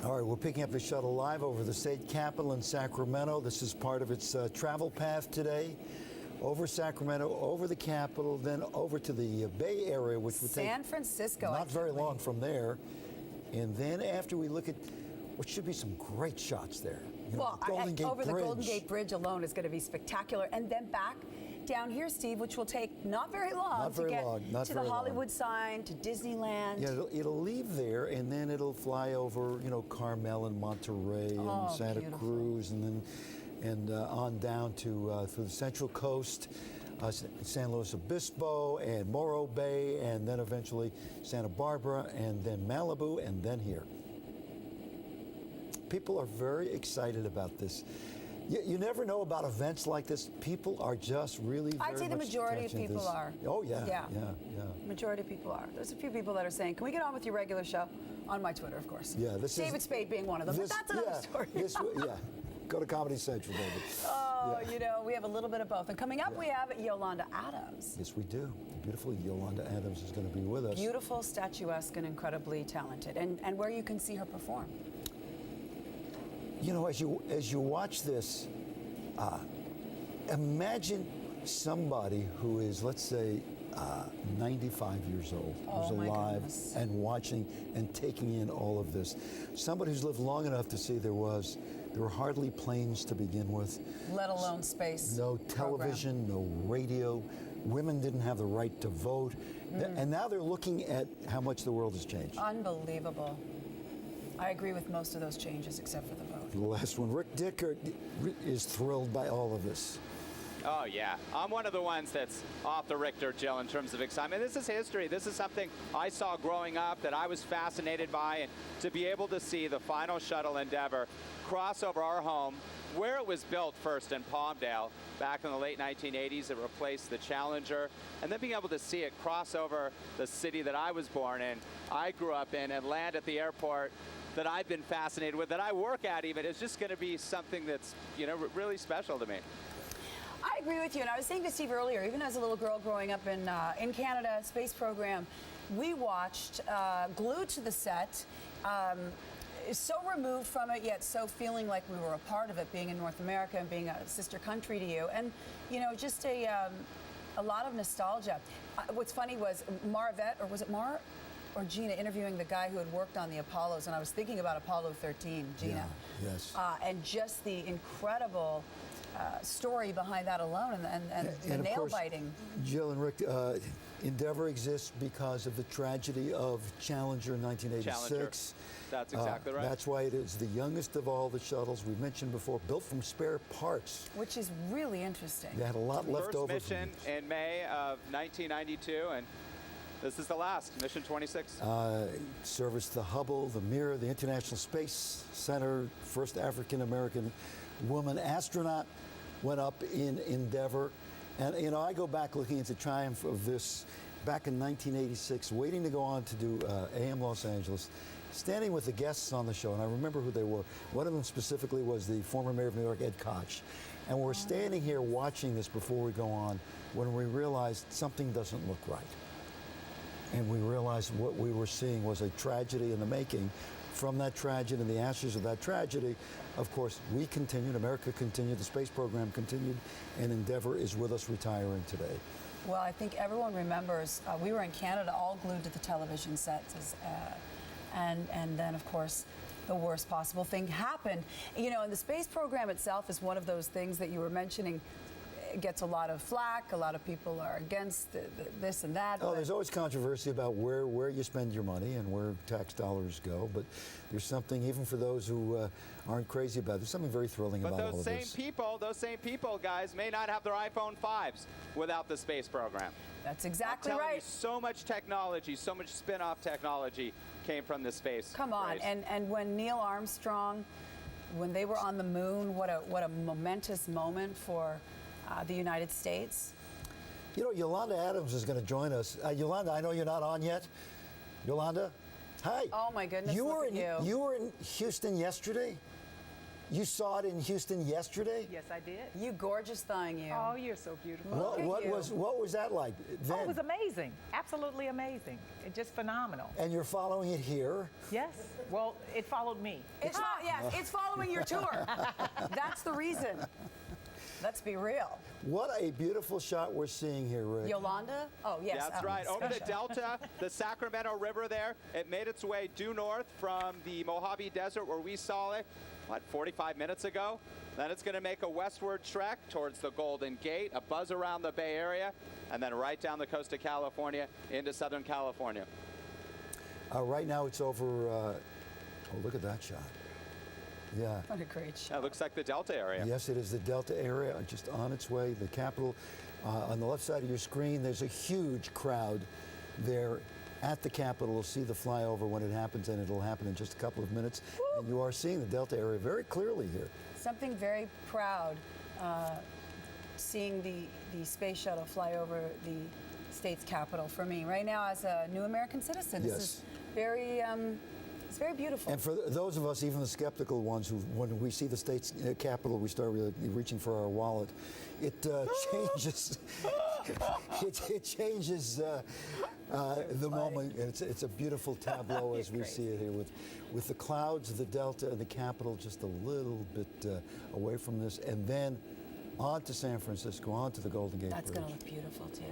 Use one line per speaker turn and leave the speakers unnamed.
All right, we're picking up the shuttle live over the state capitol in Sacramento. This is part of its travel path today. Over Sacramento, over the Capitol, then over to the Bay Area, which would take
San Francisco.
not very long from there. And then after we look at what should be some great shots there. You know,
Well,
the Golden Gate
over
Bridge.
the Golden Gate Bridge alone is going to be spectacular. And then back down here, Steve, which will take not very long to get to the Hollywood sign, to Disneyland.
Yeah, it'll leave there, and then it'll fly over, you know, Carmel and Monterey and Santa Cruz, and then on down to through the Central Coast, San Luis Obispo and Morro Bay, and then eventually Santa Barbara, and then Malibu, and then here. People are very excited about this. You never know about events like this. People are just really very
I'd say the
much
majority of people
this.
are.
Oh, yeah.
Yeah.
Yeah.
Majority of people are. There's a few people that are saying, can we get on with your regular show? On my Twitter, of course.
Yeah,
David Spade being one of them, but that's another story.
Go to Comedy Central, David.
Oh, you know, we have a little bit of both. And coming up, we have Yolanda Adams.
Yes, we do. The beautiful Yolanda Adams is going to be with us.
Beautiful, statuesque, and incredibly talented. And where you can see her perform.
You know, as you watch this, imagine somebody who is, let's say, 95 years old, who's alive and watching and taking in all of this. Somebody who's lived long enough to see there were hardly planes to begin with.
Let alone space.
No television, no radio. Women didn't have the right to vote. And now they're looking at how much the world has changed.
Unbelievable. I agree with most of those changes except for the vote.
The last one. Rick Dicker is thrilled by all of this.
Oh, yeah. I'm one of the ones that's off the Richter, Jill, in terms of excitement. This is history. This is something I saw growing up that I was fascinated by. And to be able to see the final shuttle Endeavour cross over our home, where it was built first in Palmdale back in the late 1980s, it replaced the Challenger. And then being able to see it cross over the city that I was born in, I grew up in, and land at the airport that I've been fascinated with, that I work at even, is just going to be something that's, you know, really special to me.
I agree with you, and I was saying to Steve earlier, even as a little girl growing up in Canada, space program, we watched glued to the set, so removed from it, yet so feeling like we were a part of it, being in North America and being a sister country to you, and you know, just a lot of nostalgia. What's funny was Marvette, or was it Mar? Or Gina interviewing the guy who had worked on the Apollos, and I was thinking about Apollo 13, Gina.
Yeah, yes.
And just the incredible story behind that alone, and the nail-biting.
Jill and Rick, Endeavour exists because of the tragedy of Challenger in 1986.
Challenger. That's exactly right.
That's why it is the youngest of all the shuttles we've mentioned before, built from spare parts.
Which is really interesting.
They had a lot left over.
First mission in May of 1992, and this is the last, mission 26.
Serviced the Hubble, the Mir, the International Space Center. First African-American woman astronaut went up in Endeavour. And, you know, I go back looking at the triumph of this back in 1986, waiting to go on to do AM Los Angeles, standing with the guests on the show, and I remember who they were. One of them specifically was the former mayor of New York, Ed Koch. And we're standing here watching this before we go on when we realized something doesn't look right. And we realized what we were seeing was a tragedy in the making. From that tragedy and the ashes of that tragedy, of course, we continued, America continued, the space program continued, and Endeavour is with us retiring today.
Well, I think everyone remembers, we were in Canada all glued to the television sets, and then, of course, the worst possible thing happened. You know, and the space program itself is one of those things that you were mentioning. It gets a lot of flack. A lot of people are against this and that.
Oh, there's always controversy about where you spend your money and where tax dollars go. But there's something, even for those who aren't crazy about it, there's something very thrilling about all of this.
But those same people, guys, may not have their iPhone 5s without the space program.
That's exactly
I'm telling
right.
You, so much technology, so much spin-off technology came from the space.
Come on,
race.
and when Neil Armstrong, when they were on the moon, what a momentous moment for the United States.
You know, Yolanda Adams is going to join us. Yolanda, I know you're not on yet. Yolanda, hi.
Oh my goodness,
You
look
were
at
in Houston yesterday? You saw it in Houston yesterday?
Yes, I did.
You gorgeous thing, you.
Oh, you're so beautiful.
Look at you.
What was that like then?
Oh, it was amazing. Absolutely amazing. It's just phenomenal.
And you're following it here?
Yes. Well, it followed me.
It's not, yes, it's following your tour. That's the reason. Let's be real.
What a beautiful shot we're seeing here, Rick.
Yolanda? Oh, yes.
That's right. Over the
special.
delta, the Sacramento River there, it made its way due north from the Mojave Desert where we saw it, 45 minutes ago? Then it's going to make a westward trek towards the Golden Gate, a buzz around the Bay Area, and then right down the coast of California into Southern California.
Right now it's over, oh, look at that shot. Yeah.
What a great shot.
That looks like the Delta area.
Yes, it is the Delta area, just on its way. The Capitol, on the left side of your screen, there's a huge crowd there at the Capitol. We'll see the flyover when it happens, and it'll happen in just a couple of minutes.
Woo.
And you are seeing the Delta area very clearly here.
Something very proud, seeing the space shuttle fly over the state's capital for me. Right now, as a new American citizen,
Yes.
this is very, it's very beautiful.
And for those of us, even the skeptical ones, who when we see the state's capital, we start really reaching for our wallet. It changes. it changes the moment. It's a beautiful tableau as we see it here with the clouds, the Delta, and the Capitol just a little bit away from this, and then on to San Francisco, on to the Golden Gate
That's
Bridge.
going to look beautiful, too.